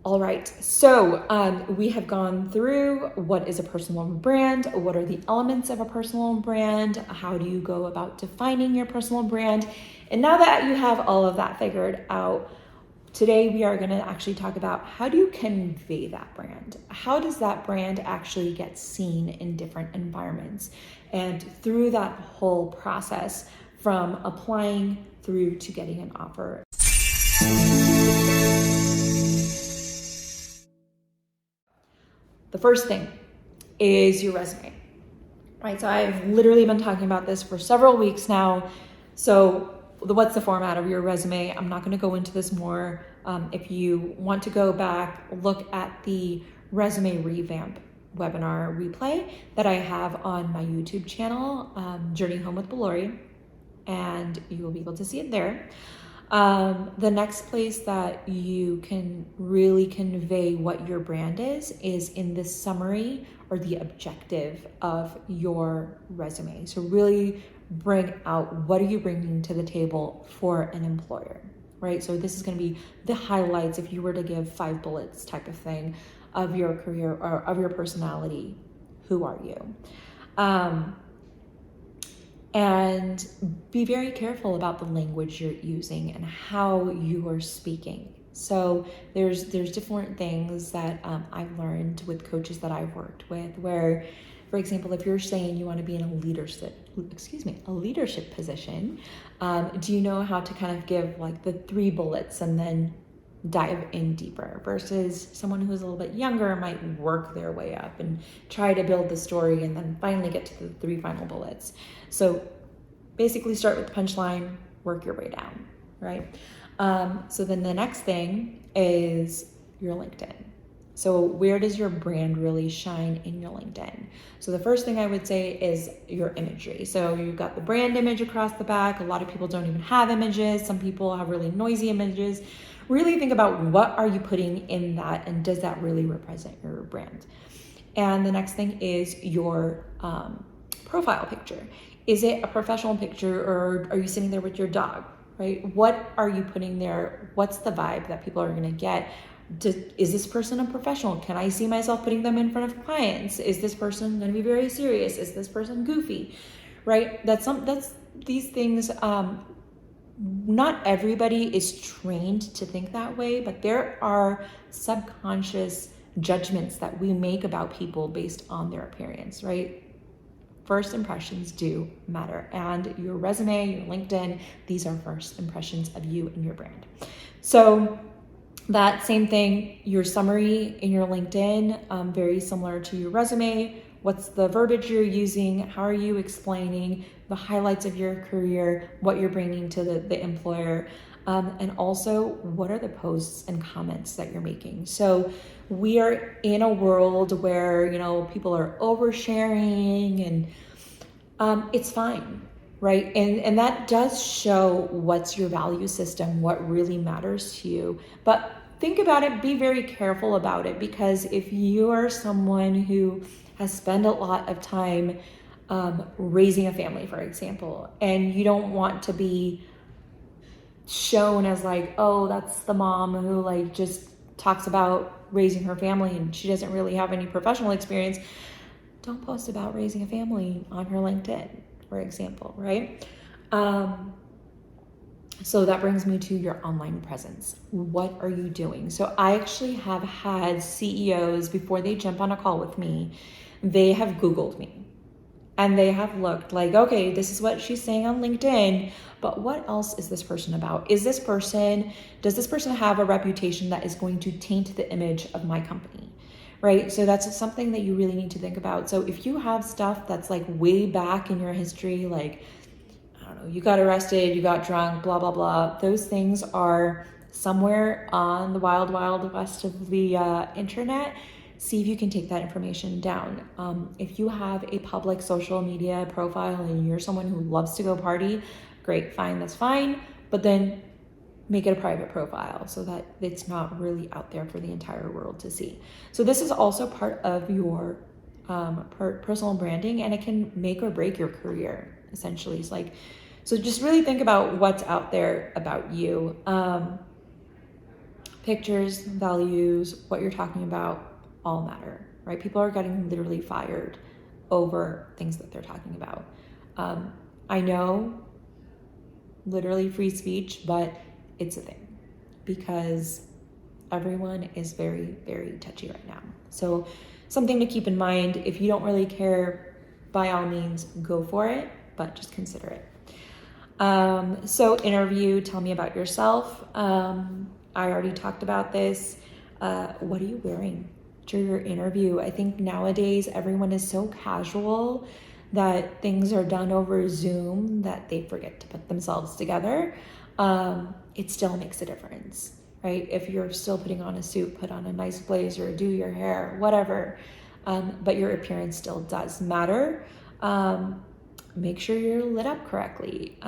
All right, so we have gone through what is a personal brand, what are the elements of a personal brand, how do you go about defining your personal brand, and now that you have all of that figured out, today we are going to actually talk about how do you convey that brand? How does that brand actually get seen in different environments? And through that whole process, from applying through to getting an offer. The first thing is your resume, right? So I've literally been talking about this for several weeks now. So what's the format of your resume? I'm not going to go into this more. If you want to go back, look at the resume revamp webinar replay that I have on my YouTube channel, Journey Home with Balori, and you will be able to see it there. The next place that you can really convey what your brand is in the summary or the objective of your resume. So really bring out what are you bringing to the table for an employer, right? So this is going to be the highlights if you were to give 5 bullets type of thing of your career or of your personality. Who are you? And be very careful about the language you're using and how you are speaking. So there's different things that I've learned with coaches that I've worked with where, for example, if you're saying you want to be in a leadership position, do you know how to kind of give like the 3 bullets and then dive in deeper, versus someone who's a little bit younger might work their way up and try to build the story and then finally get to the 3 final bullets. So basically start with the punchline, work your way down, right? So then the next thing is your LinkedIn. So where does your brand really shine in your LinkedIn? So the first thing I would say is your imagery. So you've got the brand image across the back. A lot of people don't even have images. Some people have really noisy images. Really think about what are you putting in that and does that really represent your brand? And the next thing is your profile picture. Is it a professional picture or are you sitting there with your dog, right? What are you putting there? What's the vibe that people are gonna get? Is this person a professional? Can I see myself putting them in front of clients? Is this person gonna be very serious? Is this person goofy, right? That's these things, not everybody is trained to think that way, but there are subconscious judgments that we make about people based on their appearance, right? First impressions do matter, and your resume, your LinkedIn, these are first impressions of you and your brand. So that same thing, your summary in your LinkedIn, very similar to your resume. What's the verbiage you're using? How are you explaining the highlights of your career, what you're bringing to the employer, and also what are the posts and comments that you're making? So we are in a world where, people are oversharing and it's fine, right? And that does show what's your value system, what really matters to you. But think about it, be very careful about it, because if you are someone who has spent a lot of time raising a family, for example, and you don't want to be shown as like, oh, that's the mom who like just talks about raising her family and she doesn't really have any professional experience, don't post about raising a family on her LinkedIn, for example, right? So that brings me to your online presence. What are you doing? So I actually have had CEOs, before they jump on a call with me, they have Googled me and they have looked like, okay, this is what she's saying on LinkedIn, but what else is this person about? Does this person have a reputation that is going to taint the image of my company, right? So that's something that you really need to think about. So if you have stuff that's like way back in your history, like, I don't know, you got arrested, you got drunk, blah, blah, blah, those things are somewhere on the wild, wild west of the internet. See if you can take that information down. If you have a public social media profile and you're someone who loves to go party, great, fine, that's fine. But then make it a private profile so that it's not really out there for the entire world to see. So this is also part of your personal branding, and it can make or break your career, essentially. It's like, so just really think about what's out there about you. pictures, values, what you're talking about all matter, right? People are getting literally fired over things that they're talking about. I know literally free speech, but it's a thing because everyone is very, very touchy right now. So something to keep in mind. If you don't really care, by all means, go for it, but just consider it. So interview, tell me about yourself. I already talked about this. What are you wearing to your interview? I think nowadays everyone is so casual that things are done over Zoom that they forget to put themselves together. It still makes a difference, right? If you're still putting on a suit, put on a nice blazer, do your hair, whatever. But your appearance still does matter. Make sure you're lit up correctly.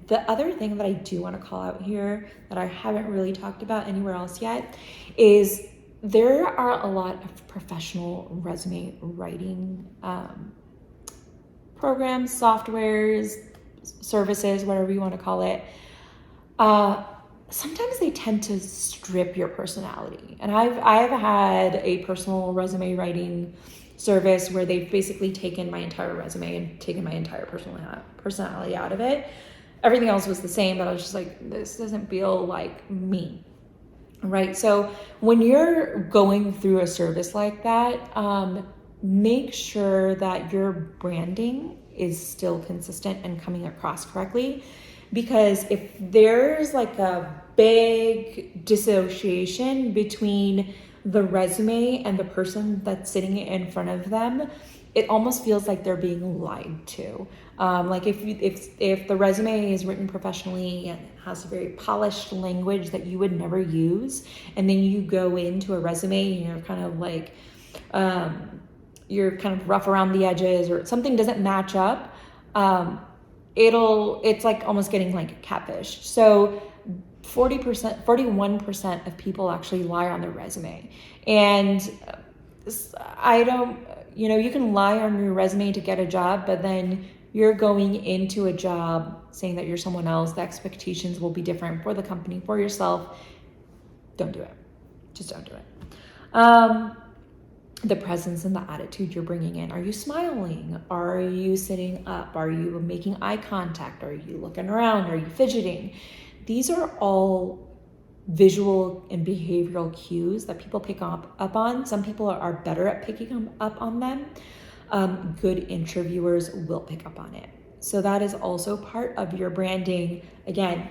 The other thing that I do want to call out here that I haven't really talked about anywhere else yet is there are a lot of professional resume writing programs, softwares, services, whatever you want to call it. Sometimes they tend to strip your personality. And I've had a personal resume writing service where they've basically taken my entire resume and taken my entire personality out of it. Everything else was the same, but I was just like, this doesn't feel like me, right? So when you're going through a service like that, make sure that your branding is still consistent and coming across correctly. Because if there's like a big dissociation between the resume and the person that's sitting in front of them, it almost feels like they're being lied to. Like if the resume is written professionally and has a very polished language that you would never use, and then you go into a resume and you're kind of like, you're kind of rough around the edges or something doesn't match up, it's like almost getting like catfished. So 41% of people actually lie on their resume. And you can lie on your resume to get a job, but then you're going into a job saying that you're someone else. The expectations will be different for the company, for yourself. Don't do it. Just don't do it. The presence and the attitude you're bringing in. Are you smiling? Are you sitting up? Are you making eye contact? Are you looking around? Are you fidgeting? These are all visual and behavioral cues that people pick up on. Some people are better at picking up on them. Good interviewers will pick up on it. So that is also part of your branding. Again,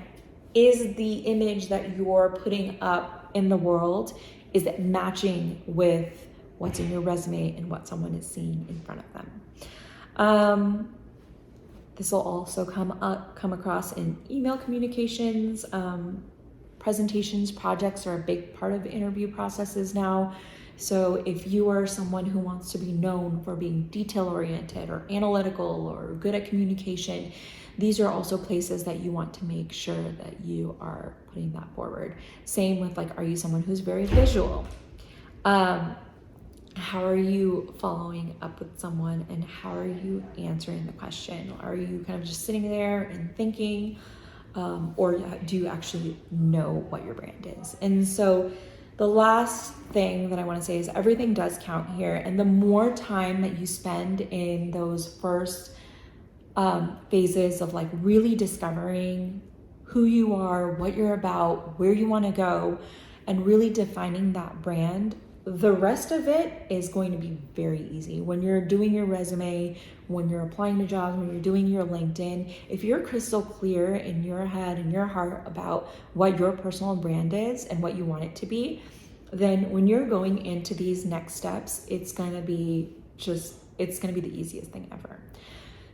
is the image that you're putting up in the world, is it matching with what's in your resume and what someone is seeing in front of them? This will also come across in email communications. Presentations, projects are a big part of interview processes now. So if you are someone who wants to be known for being detail-oriented or analytical or good at communication, these are also places that you want to make sure that you are putting that forward. Same with are you someone who's very visual? How are you following up with someone and how are you answering the question? Are you kind of just sitting there and thinking, or do you actually know what your brand is? And so the last thing that I want to say is everything does count here. And the more time that you spend in those first phases of really discovering who you are, what you're about, where you want to go, and really defining that brand, the rest of it is going to be very easy. When you're doing your resume, when you're applying to jobs, when you're doing your LinkedIn, if you're crystal clear in your head and your heart about what your personal brand is and what you want it to be, then when you're going into these next steps, it's going to be the easiest thing ever.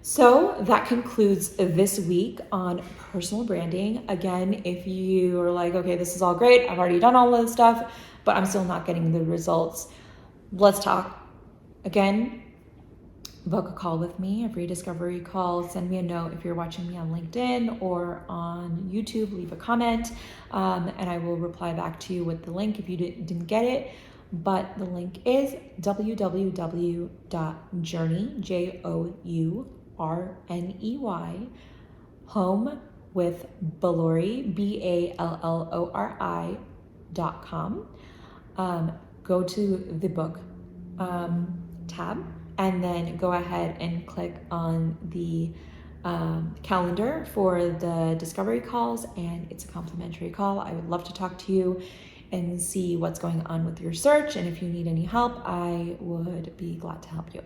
So that concludes this week on personal branding. Again, if you are like, okay, this is all great, I've already done all this stuff, but I'm still not getting the results, let's talk. Again, book a call with me, a free discovery call. Send me a note if you're watching me on LinkedIn or on YouTube. Leave a comment, and I will reply back to you with the link if you didn't get it. But the link is www.journey, JOURNEY, home with Ballori, BALLORI, Go to the book tab, and then go ahead and click on the calendar for the discovery calls, and it's a complimentary call. I would love to talk to you and see what's going on with your search, and if you need any help, I would be glad to help you.